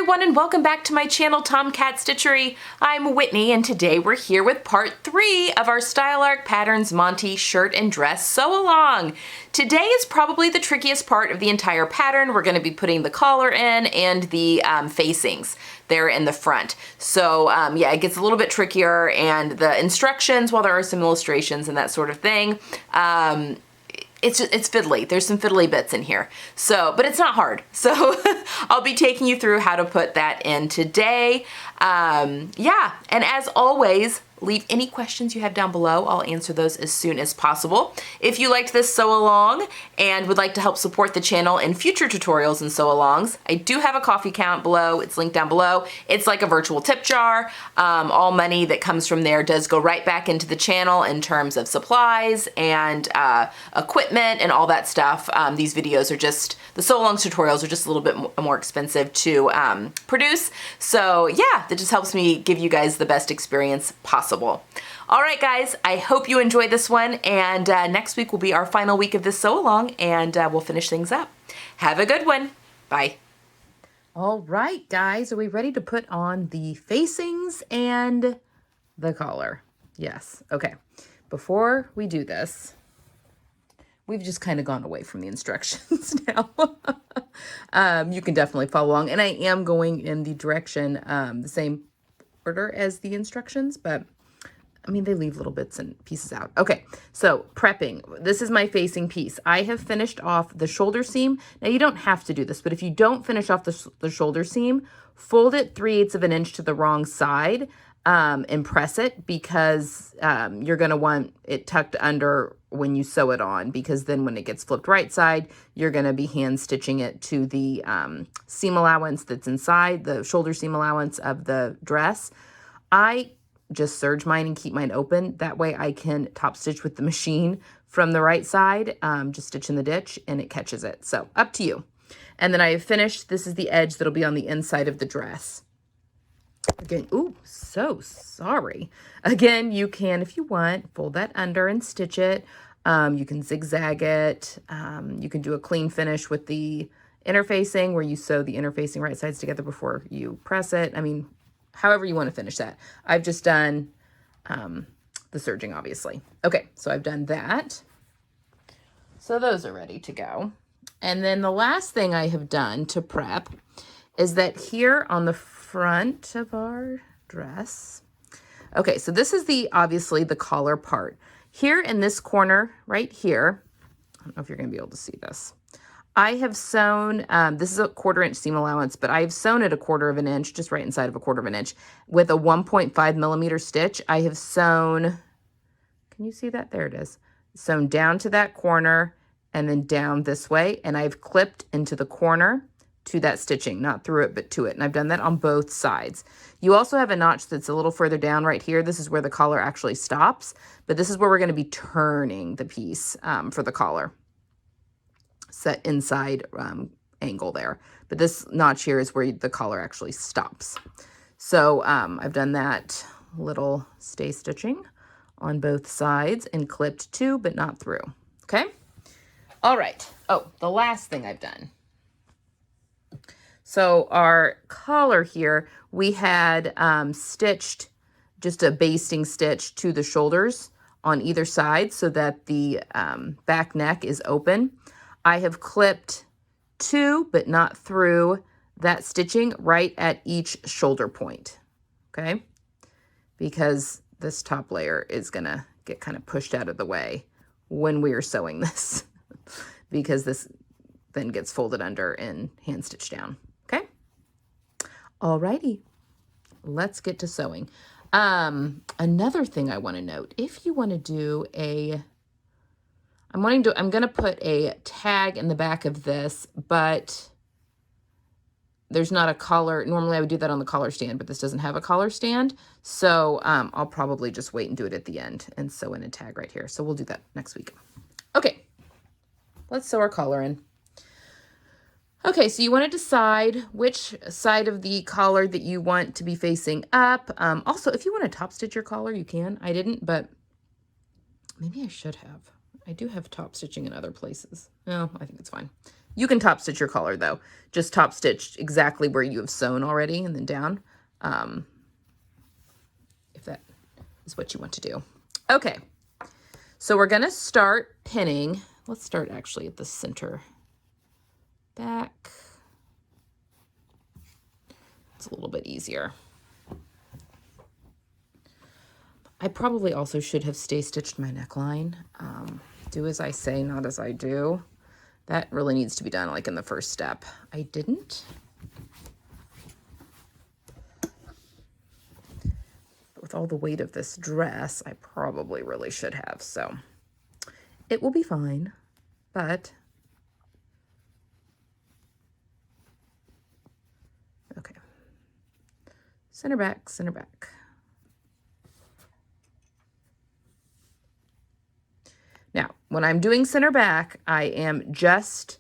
everyone, and welcome back to my channel, Tomcat Stitchery. I'm Whitney, and today we're here with part 3 of our Style Arc Patterns Monty shirt and dress sew along. Today is probably the trickiest part of the entire pattern. We're going to be putting the collar in and the facings there in the front. So yeah, it gets a little bit trickier, and the instructions, while there are some illustrations and that sort of thing, it's fiddly. There's some fiddly bits in here. So, but it's not hard. So I'll be taking you through how to put that in today. Yeah, and as always, leave any questions you have down below. I'll answer those as soon as possible. If you liked this sew along and would like to help support the channel in future tutorials and sew alongs, I do have a coffee account below. It's linked down below. It's like a virtual tip jar. All money that comes from there does go right back into the channel in terms of supplies and equipment and all that stuff. These videos are just, the sew alongs tutorials are just a little bit more expensive to produce. So yeah, that just helps me give you guys the best experience possible. All right, guys, I hope you enjoyed this one, and next week will be our final week of this sew along, and we'll finish things up. Have a good one. Bye. All right, guys, are we ready to put on the facings and the collar? Yes. Okay. Before we do this, we've just kind of gone away from the instructions now. You can definitely follow along, and I am going in the direction, the same order as the instructions, but I mean, they leave little bits and pieces out. Okay, so prepping. This is my facing piece. I have finished off the shoulder seam. Now, you don't have to do this, but if you don't finish off the shoulder seam, fold it 3/8 of an inch to the wrong side and press it, because you're going to want it tucked under when you sew it on, because then when it gets flipped right side, you're going to be hand stitching it to the seam allowance that's inside, the shoulder seam allowance of the dress. I just serge mine and keep mine open. That way I can top stitch with the machine from the right side, just stitch in the ditch and it catches it. So up to you. And then I have finished, this is the edge that'll be on the inside of the dress. Again, ooh, so sorry. Again, you can, if you want, fold that under and stitch it. You can zigzag it. You can do a clean finish with the interfacing, where you sew the interfacing right sides together before you press it. I mean, however you want to finish that. I've just done the serging, obviously. Okay, so I've done that. So those are ready to go. And then the last thing I have done to prep is that here on the front of our dress. Okay, so this is obviously the collar part. Here in this corner right here, I don't know if you're going to be able to see this. I have sewn, this is a 1/4 inch seam allowance, but I've sewn it 1/4 of an inch, just right inside of 1/4 of an inch, with a 1.5 millimeter stitch. I have sewn, can you see that? There it is. Sewn down to that corner and then down this way, and I've clipped into the corner to that stitching, not through it, but to it. And I've done that on both sides. You also have a notch that's a little further down right here. This is where the collar actually stops, but this is where we're going to be turning the piece for the collar. Set inside angle there. But this notch here is where the collar actually stops. So I've done that little stay stitching on both sides and clipped to, but not through. Okay. All right. Oh, the last thing I've done. So our collar here, we had stitched just a basting stitch to the shoulders on either side so that the back neck is open. I have clipped to, but not through, that stitching right at each shoulder point, okay? Because this top layer is gonna get kind of pushed out of the way when we are sewing this, because this then gets folded under and hand stitched down, okay? Alrighty, let's get to sewing. Another thing I wanna note, if you wanna do I'm going to put a tag in the back of this, but there's not a collar. Normally I would do that on the collar stand, but this doesn't have a collar stand. So I'll probably just wait and do it at the end and sew in a tag right here. So we'll do that next week. Okay, let's sew our collar in. Okay, so you want to decide which side of the collar that you want to be facing up. Also, if you want to top stitch your collar, you can. I didn't, but maybe I should have. I do have top stitching in other places. No, I think it's fine. You can top stitch your collar though. Just top stitch exactly where you have sewn already and then down. If that is what you want to do. Okay, so we're gonna start pinning. Let's start actually at the center back. It's a little bit easier. I probably also should have stay stitched my neckline. Do as I say, not as I do. That really needs to be done like in the first step. I didn't. But with all the weight of this dress, I probably really should have. So it will be fine, but okay. Center back, center back. Now, when I'm doing center back, I am just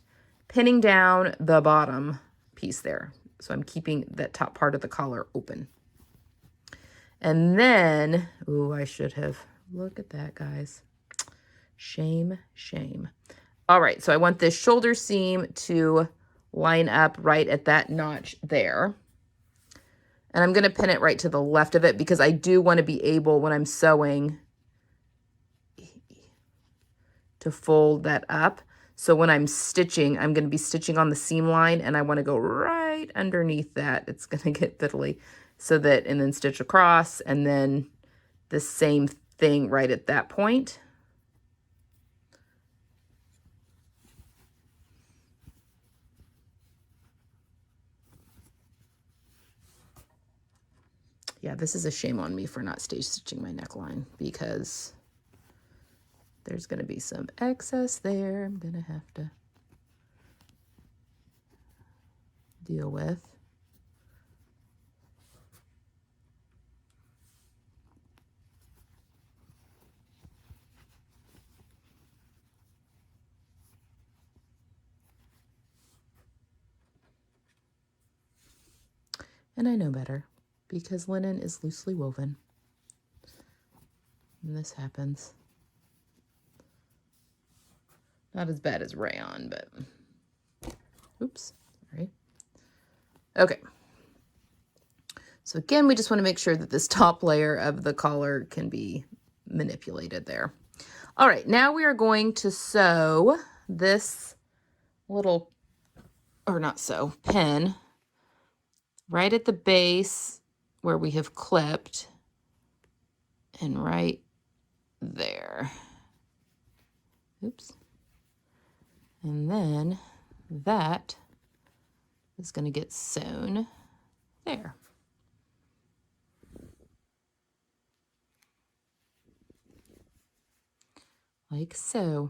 pinning down the bottom piece there. So I'm keeping that top part of the collar open. And then, ooh, I should have, look at that, guys. Shame, shame. All right, so I want this shoulder seam to line up right at that notch there. And I'm gonna pin it right to the left of it because I do want to be able, when I'm sewing, to fold that up. So when I'm stitching, I'm going to be stitching on the seam line and I want to go right underneath that. It's going to get fiddly so that, and then stitch across and then the same thing right at that point. Yeah, this is a shame on me for not stay stitching my neckline because there's going to be some excess there I'm going to have to deal with. And I know better because linen is loosely woven. And this happens. Not as bad as rayon, but oops, sorry. Okay. So again, we just want to make sure that this top layer of the collar can be manipulated there. All right, now we are going to sew this little, or not sew, pin right at the base where we have clipped and right there. Oops. And then that is going to get sewn there. Like so.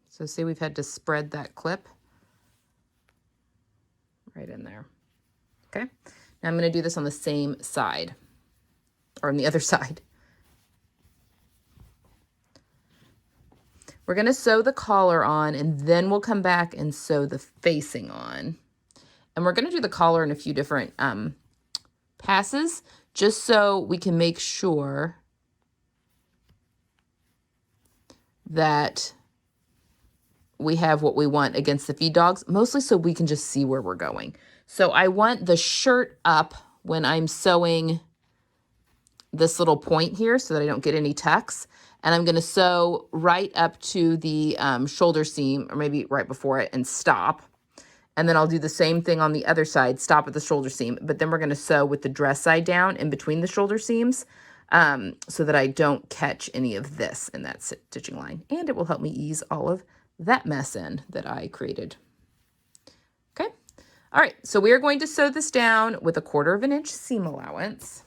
So see, we've had to spread that clip right in there. Okay. Now I'm going to do this on the same side, or on the other side. We're going to sew the collar on and then we'll come back and sew the facing on. And we're going to do the collar in a few different passes just so we can make sure that we have what we want against the feed dogs, mostly so we can just see where we're going. So I want the shirt up when I'm sewing this little point here so that I don't get any tucks. And I'm going to sew right up to the shoulder seam, or maybe right before it, and stop. And then I'll do the same thing on the other side, stop at the shoulder seam. But then we're going to sew with the dress side down in between the shoulder seams so that I don't catch any of this in that stitching line. And it will help me ease all of that mess in that I created. Okay. All right. So we are going to sew this down with 1/4 inch seam allowance.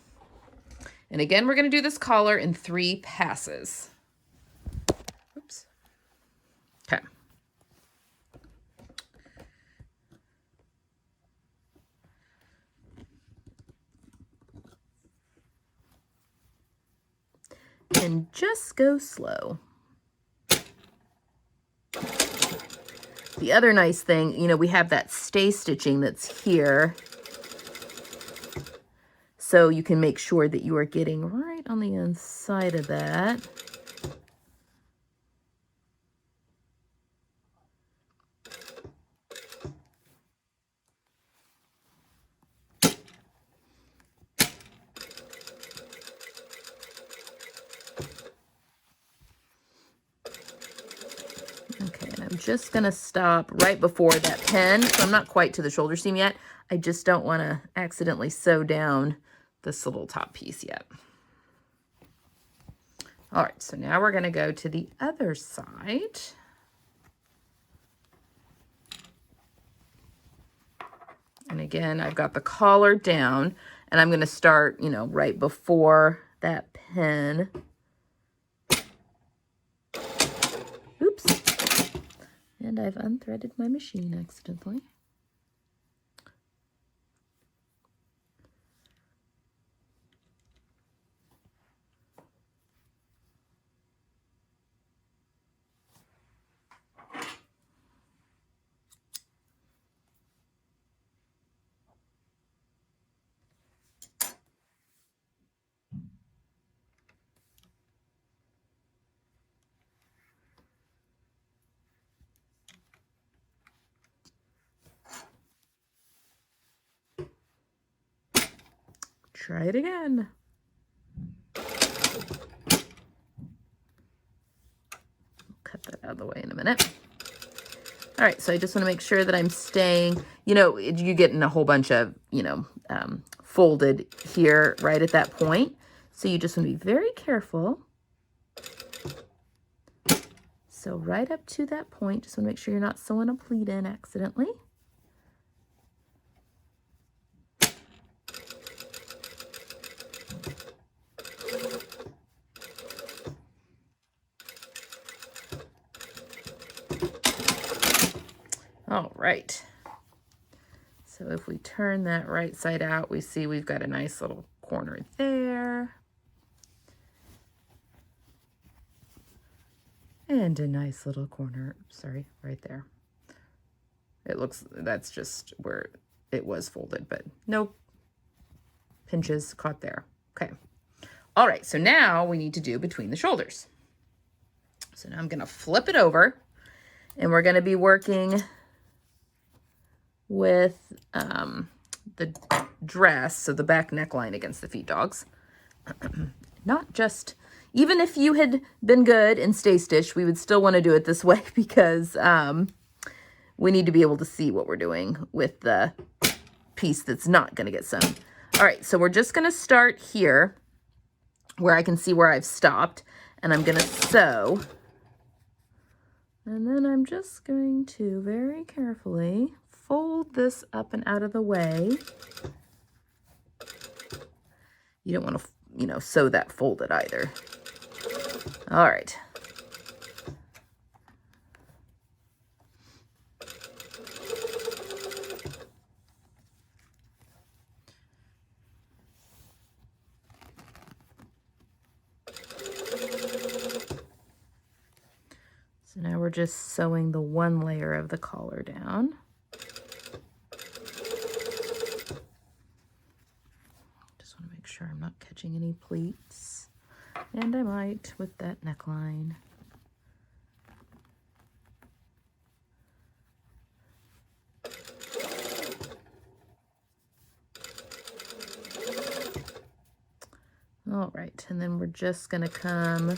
And again, we're going to do this collar in 3 passes. Oops. Okay. And just go slow. The other nice thing, you know, we have that stay stitching that's here. So you can make sure that you are getting right on the inside of that. Okay, and I'm just gonna stop right before that pin. So I'm not quite to the shoulder seam yet. I just don't want to accidentally sew down this little top piece yet. All right, so now we're gonna go to the other side. And again, I've got the collar down, and I'm gonna start, you know, right before that pin. Oops. And I've unthreaded my machine accidentally. Try it again. Cut that out of the way in a minute. All right, so I just want to make sure that I'm staying, you know, you get in a whole bunch of, you know, folded here right at that point. So you just want to be very careful. So right up to that point, just want to make sure you're not sewing a pleat in accidentally. All right, so if we turn that right side out, we see we've got a nice little corner there. And a nice little corner, sorry, right there. It looks, that's just where it was folded, but no pinches caught there. Okay. All right, so now we need to do between the shoulders. So now I'm gonna flip it over, and we're gonna be working with the dress, so the back neckline against the feet dogs. Not just, even if you had been good in Stay Stitch, we would still want to do it this way because we need to be able to see what we're doing with the piece that's not going to get sewn. All right, so we're just going to start here where I can see where I've stopped, and I'm going to sew. And then I'm just going to very carefully fold this up and out of the way. You don't want to, you know, sew that folded either. All right. So now we're just sewing the one layer of the collar down. Sure I'm not catching any pleats, and I might with that neckline. All right, and then we're just gonna come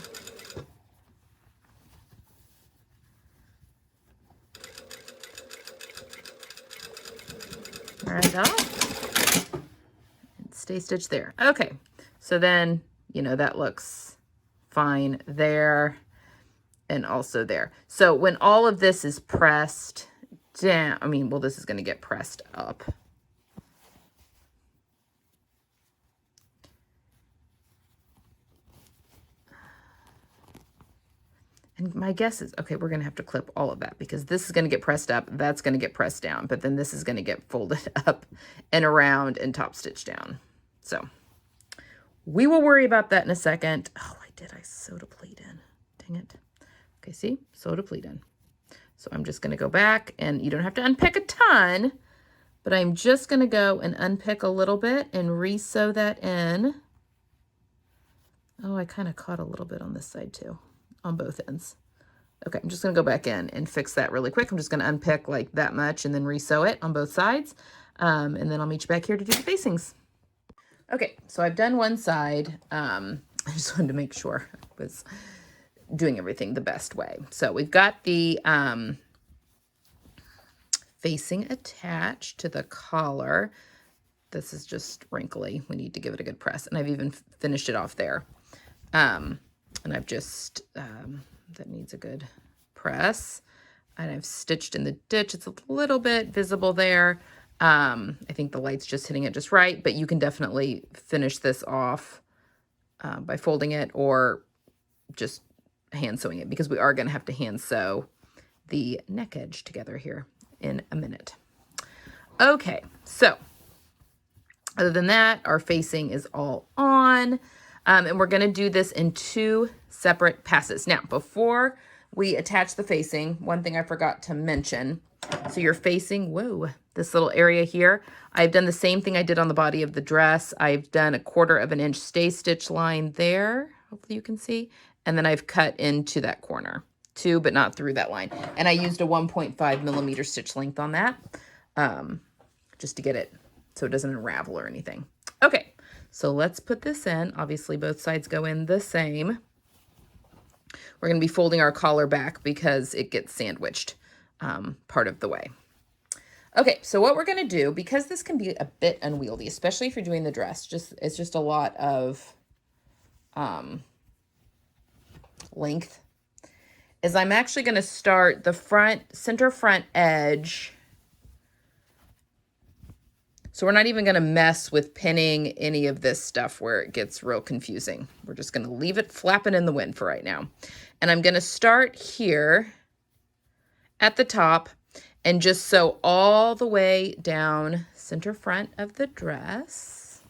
right off. Stay stitch there. Okay, so then, you know, that looks fine there and also there. So when all of this is pressed down, I mean, well, this is going to get pressed up. And my guess is, okay, we're going to have to clip all of that because this is going to get pressed up, that's going to get pressed down, but then this is going to get folded up and around and top stitched down. So we will worry about that in a second. Oh, I sewed a pleat in. Dang it. Okay, see? Sewed a pleat in. So I'm just going to go back, and you don't have to unpick a ton, but I'm just going to go and unpick a little bit and re-sew that in. Oh, I kind of caught a little bit on this side too, on both ends. Okay, I'm just going to go back in and fix that really quick. I'm just going to unpick like that much and then re-sew it on both sides. And then I'll meet you back here to do the facings. Okay, so I've done one side. I just wanted to make sure I was doing everything the best way. So we've got the facing attached to the collar. This is just wrinkly. We need to give it a good press. And I've even finished it off there. And I've just, that needs a good press. And I've stitched in the ditch. It's a little bit visible there. I think the light's just hitting it just right, but you can definitely finish this off by folding it or just hand sewing it, because we are going to have to hand sew the neck edge together here in a minute. Okay, so other than that, our facing is all on, and we're going to do this in 2 separate passes. Now, before we attach the facing, one thing I forgot to mention. So your facing, whoa, this little area here, I've done the same thing I did on the body of the dress. I've done 1/4 inch stay stitch line there. Hopefully you can see. And then I've cut into that corner too, but not through that line. And I used a 1.5 millimeter stitch length on that, just to get it so it doesn't unravel or anything. Okay, so let's put this in. Obviously both sides go in the same. We're going to be folding our collar back because it gets sandwiched part of the way. Okay, so what we're going to do, because this can be a bit unwieldy, especially if you're doing the dress, it's just a lot of length, is I'm actually going to start the center front edge. So we're not even going to mess with pinning any of this stuff where it gets real confusing. We're just going to leave it flapping in the wind for right now. And I'm going to start here at the top and just sew all the way down center front of the dress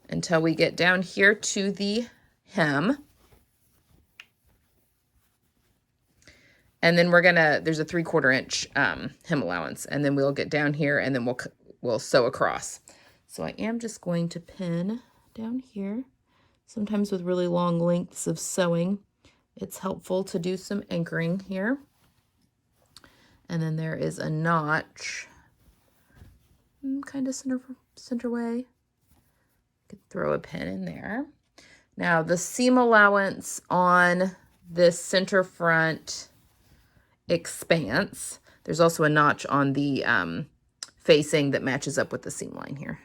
until we get down here to the hem. And then we're gonna, there's a 3/4 inch hem allowance, and then we'll get down here and then we'll sew across. So I am just going to pin down here. Sometimes with really long lengths of sewing, it's helpful to do some anchoring here. And then there is a notch, kind of center way. Could throw a pin in there. Now the seam allowance on this center front expanse, there's also a notch on the facing that matches up with the seam line here,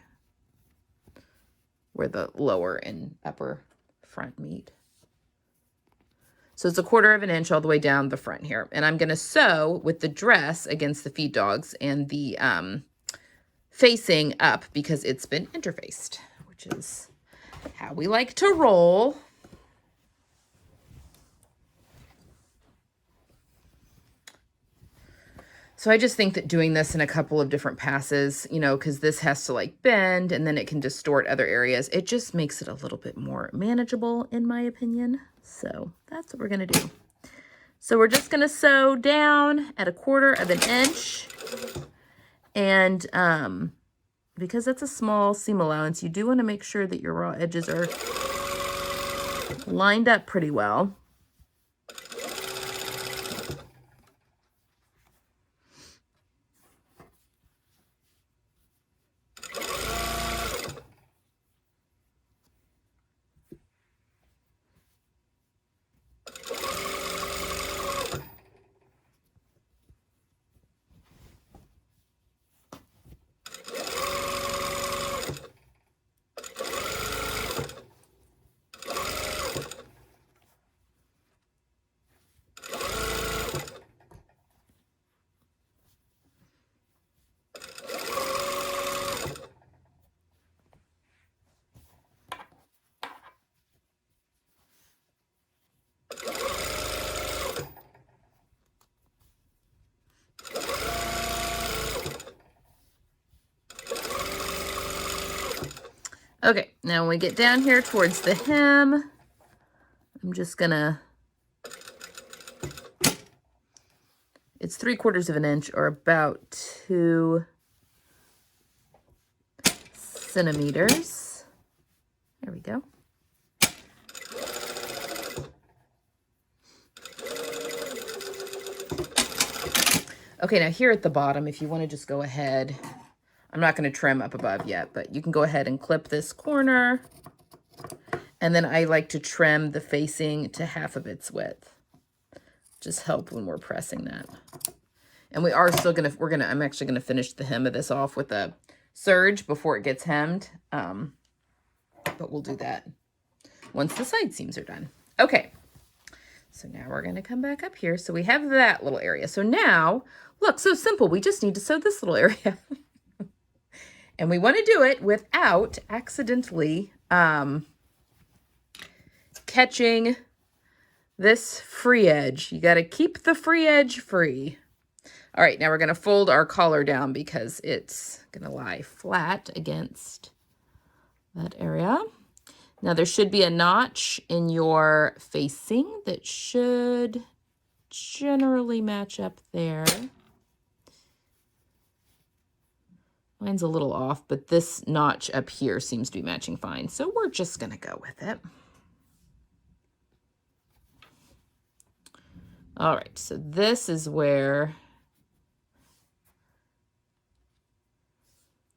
where the lower and upper front meet. So it's a 1/4 inch all the way down the front here. And I'm going to sew with the dress against the feed dogs and the facing up because it's been interfaced, which is how we like to roll. So I just think that doing this in a couple of different passes, you know, because this has to like bend and then it can distort other areas. It just makes it a little bit more manageable in my opinion. So that's what we're going to do. So we're just going to sew down at a 1/4 inch. And because that's a small seam allowance, you do want to make sure that your raw edges are lined up pretty well. Okay, now when we get down here towards the hem, I'm just gonna, it's 3/4 inch or about 2 centimeters. There we go. Okay, now here at the bottom, if you want to just go ahead, I'm not going to trim up above yet, but you can go ahead and clip this corner. And then I like to trim the facing to half of its width. Just help when we're pressing that. And we are still gonna, I'm actually gonna finish the hem of this off with a serge before it gets hemmed. But we'll do that once the side seams are done. Okay, so now we're gonna come back up here. So we have that little area. So now, look, so simple. We just need to sew this little area. And we wanna do it without accidentally catching this free edge. You gotta keep the free edge free. All right, now we're gonna fold our collar down because it's gonna lie flat against that area. Now there should be a notch in your facing that should generally match up there. Mine's a little off, but this notch up here seems to be matching fine. So we're just gonna go with it. All right, so this is where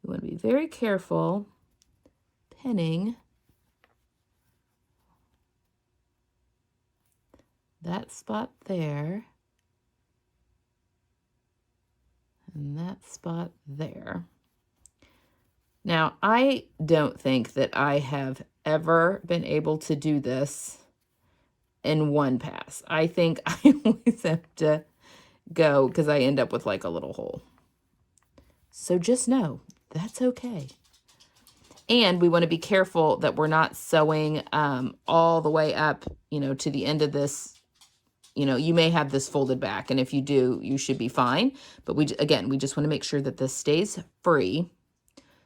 you want to be very careful pinning that spot there and that spot there. Now, I don't think that I have ever been able to do this in one pass. I think I always have to go because I end up with like a little hole. So just know that's okay. And we want to be careful that we're not sewing all the way up, you know, to the end of this. You know, you may have this folded back, and if you do, you should be fine. But we just want to make sure that this stays free.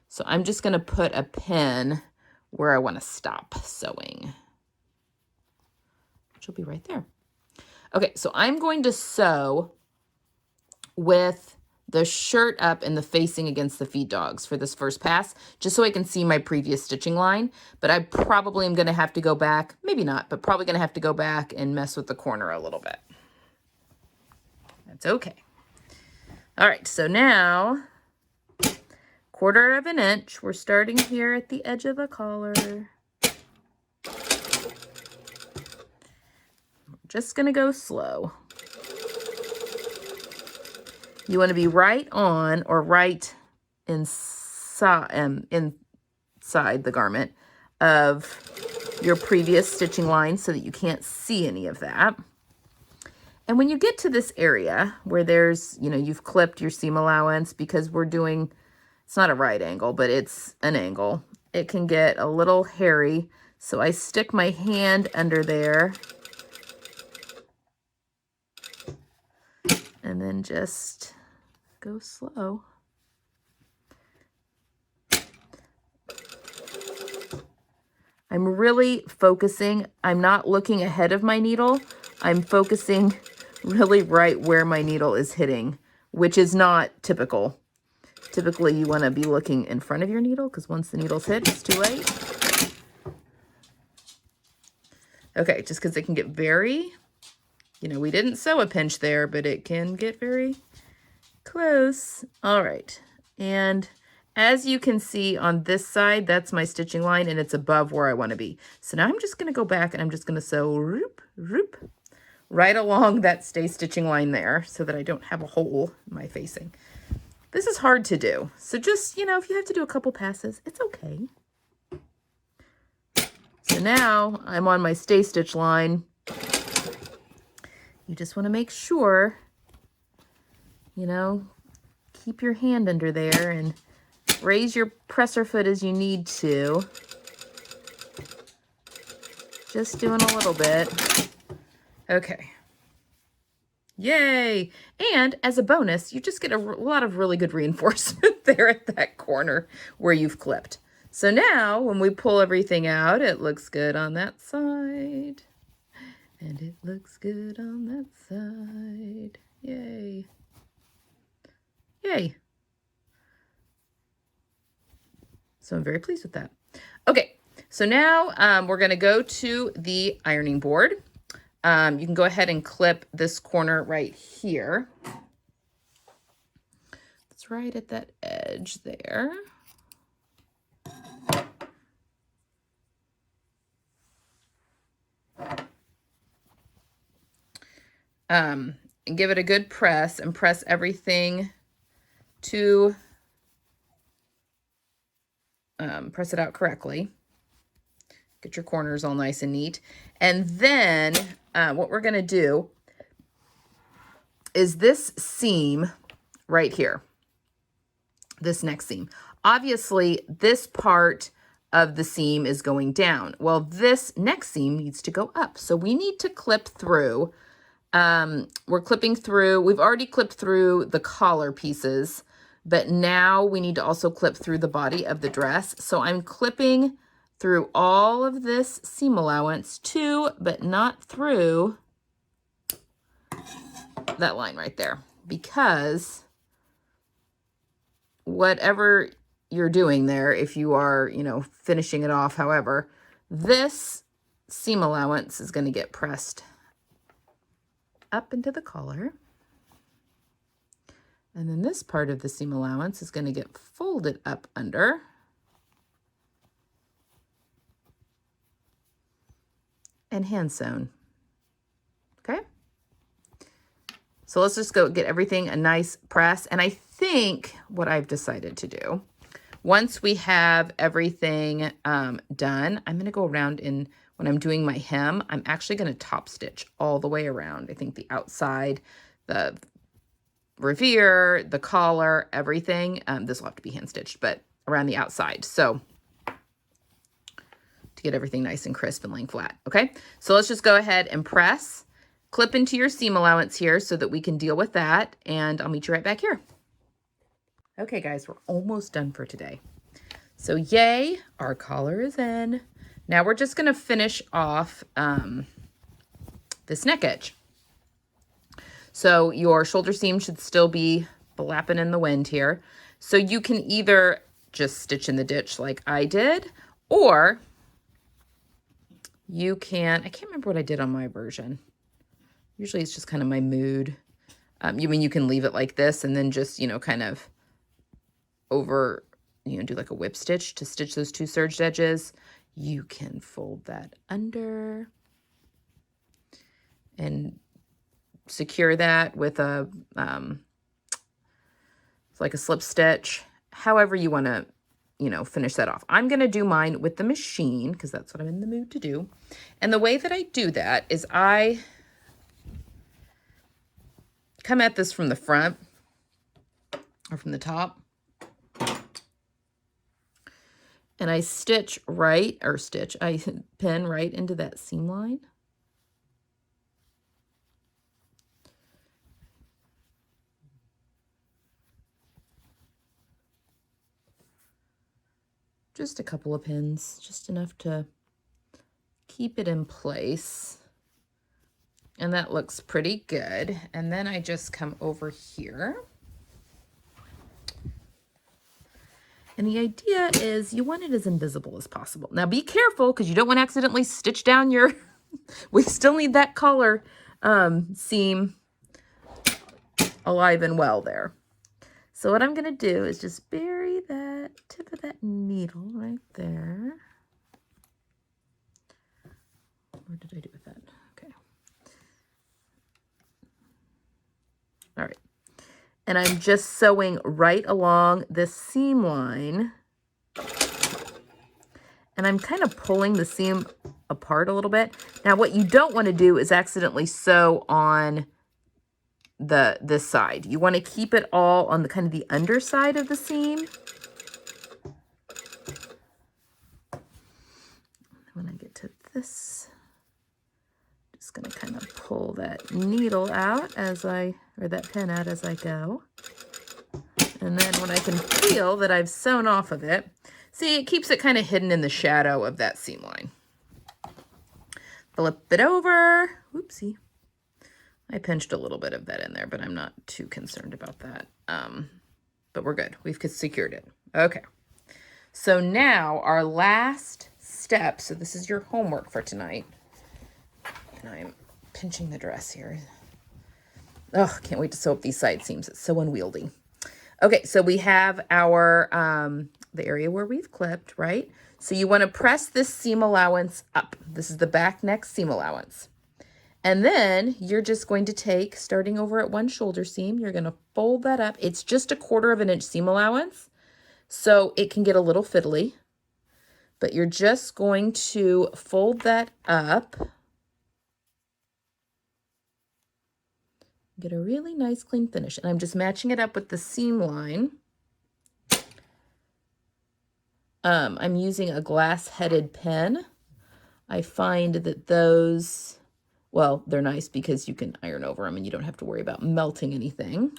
So I'm just going to put a pin where I want to stop sewing, which will be right there. Okay, so I'm going to sew with the shirt up and the facing against the feed dogs for this first pass, just so I can see my previous stitching line. But I probably am going to have to go back, maybe not, but probably going to have to go back and mess with the corner a little bit. That's okay. All right, so now 1/4 of an inch. We're starting here at the edge of the collar. We're just going to go slow. You want to be right on or right inside the garment of your previous stitching line so that you can't see any of that. And when you get to this area where there's, you know, you've clipped your seam allowance, because we're doing, it's not a right angle, but it's an angle, it can get a little hairy. So I stick my hand under there and then just go slow. I'm really focusing. I'm not looking ahead of my needle. I'm focusing really right where my needle is hitting, which is not typical. Typically, you want to be looking in front of your needle, because once the needle's hit, it's too late. Okay, just because it can get very, you know, we didn't sew a pinch there, but it can get very close. All right, and as you can see on this side, that's my stitching line, and it's above where I want to be. So now I'm just going to go back and I'm just going to sew roop, roop, right along that stay stitching line there so that I don't have a hole in my facing. This is hard to do. So just, you know, if you have to do a couple passes, it's okay. So now I'm on my stay stitch line. You just want to make sure, you know, keep your hand under there and raise your presser foot as you need to. Just doing a little bit. Okay. Yay! And as a bonus, you just get a lot of really good reinforcement there at that corner where you've clipped. So now when we pull everything out, it looks good on that side. And it looks good on that side. Yay. Yay. So I'm very pleased with that. Okay, so now we're going to go to the ironing board. You can go ahead and clip this corner right here. It's right at that edge there. and give it a good press and press everything to press it out correctly. Get your corners all nice and neat. And then what we're going to do is this seam right here, this next seam. Obviously, this part of the seam is going down. Well, this next seam needs to go up. So we need to clip through. We're clipping through. We've already clipped through the collar pieces, but now we need to also clip through the body of the dress. So I'm clipping through all of this seam allowance too, but not through that line right there, because whatever you're doing there, if you are, you know, finishing it off, however, this seam allowance is going to get pressed up into the collar. And then this part of the seam allowance is going to get folded up under. And hand sewn. Okay. So let's just go get everything a nice press. And I think what I've decided to do, once we have everything done, I'm going to go around and when I'm doing my hem, I'm actually going to top stitch all the way around. I think the outside, the revere, the collar, everything. This will have to be hand stitched, but around the outside. So to get everything nice and crisp and laying flat. Okay. So let's just go ahead and press, clip into your seam allowance here so that we can deal with that. And I'll meet you right back here. Okay, guys, we're almost done for today. So yay, our collar is in. Now we're just going to finish off this neck edge. So your shoulder seam should still be flapping in the wind here. So you can either just stitch in the ditch like I did, or you can, I can't remember what I did on my version. Usually it's just kind of my mood. You can leave it like this and then just, you know, kind of over, you know, do like a whip stitch to stitch those two serged edges. You can fold that under and secure that with a, like a slip stitch, however you want to, you know, finish that off. I'm going to do mine with the machine because that's what I'm in the mood to do. And the way that I do that is I come at this from the front or from the top. And I stitch right, I pin right into that seam line. Just a couple of pins, just enough to keep it in place. And that looks pretty good. And then I just come over here. And the idea is you want it as invisible as possible. Now be careful because you don't want to accidentally stitch down your, we still need that collar seam alive and well there. So what I'm going to do is just bury that tip of that needle right there. What did I do with that? Okay. All right. And I'm just sewing right along this seam line. And I'm kind of pulling the seam apart a little bit. Now, what you don't want to do is accidentally sew on this side. You want to keep it all on the kind of the underside of the seam. When I get to this, I'm just going to kind of pull that needle out as or that pin out as I go. And then when I can feel that I've sewn off of it, see, it keeps it kind of hidden in the shadow of that seam line. Flip it over. Oopsie. I pinched a little bit of that in there, but I'm not too concerned about that. But we're good. We've secured it. Okay. So now our last step. So this is your homework for tonight. And I'm pinching the dress here. Oh, can't wait to sew up these side seams. It's so unwieldy. Okay, so we have our, the area where we've clipped, right? So you want to press this seam allowance up. This is the back neck seam allowance. And then you're just going to take, starting over at one shoulder seam, you're going to fold that up. It's just 1/4 inch seam allowance, so it can get a little fiddly, but you're just going to fold that up. Get a really nice clean finish. And I'm just matching it up with the seam line. I'm using a glass-headed pen. I find that those, well, they're nice because you can iron over them and you don't have to worry about melting anything.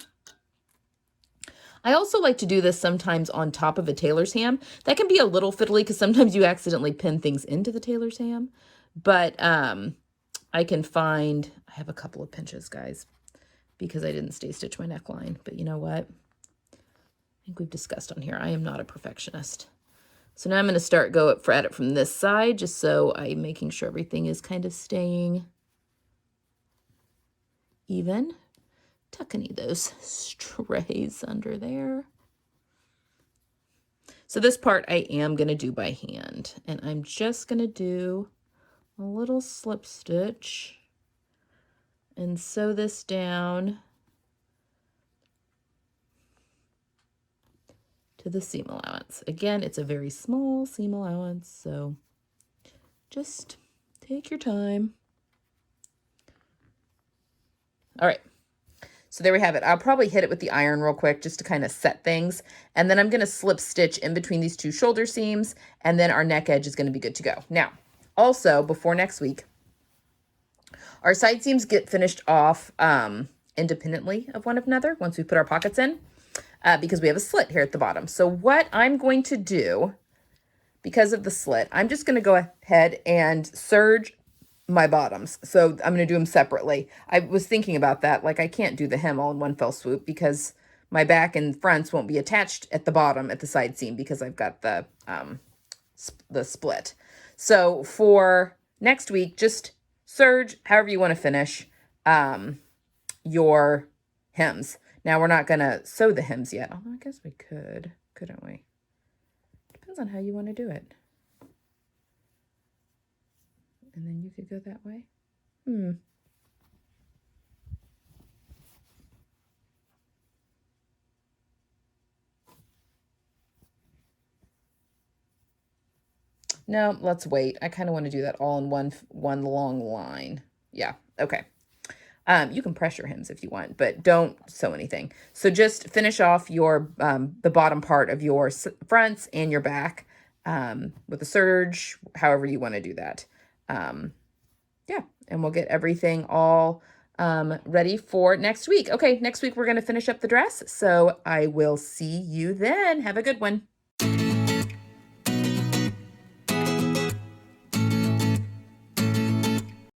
I also like to do this sometimes on top of a tailor's ham. That can be a little fiddly because sometimes you accidentally pin things into the tailor's ham. But I can find, I have a couple of pinches, guys, because I didn't stay stitch my neckline. But you know what? I think we've discussed on here, I am not a perfectionist. So now I'm going to start at it from this side, just so I'm making sure everything is kind of staying even. Tuck any of those strays under there. So this part I am going to do by hand, and I'm just going to do a little slip stitch and sew this down to the seam allowance. Again, it's a very small seam allowance, so just take your time. All right, so there we have it. I'll probably hit it with the iron real quick just to kind of set things, and then I'm going to slip stitch in between these 2 shoulder seams, and then our neck edge is going to be good to go. Now, also, before next week, our side seams get finished off independently of one another once we put our pockets in. Because we have a slit here at the bottom. So what I'm going to do, because of the slit, I'm just going to go ahead and serge my bottoms. So I'm going to do them separately. I was thinking about that. Like, I can't do the hem all in one fell swoop because my back and fronts won't be attached at the bottom at the side seam because I've got the split. So for next week, just serge however you want to finish your hems. Now, we're not going to sew the hems yet. Although I guess we could, couldn't we? Depends on how you want to do it. And then you could go that way. No, let's wait. I kind of want to do that all in one long line. Yeah, okay. You can press your hems if you want, but don't sew anything. So just finish off your the bottom part of your fronts and your back with a serge, however you want to do that. Yeah, and we'll get everything all ready for next week. Okay, next week we're going to finish up the dress, so I will see you then. Have a good one.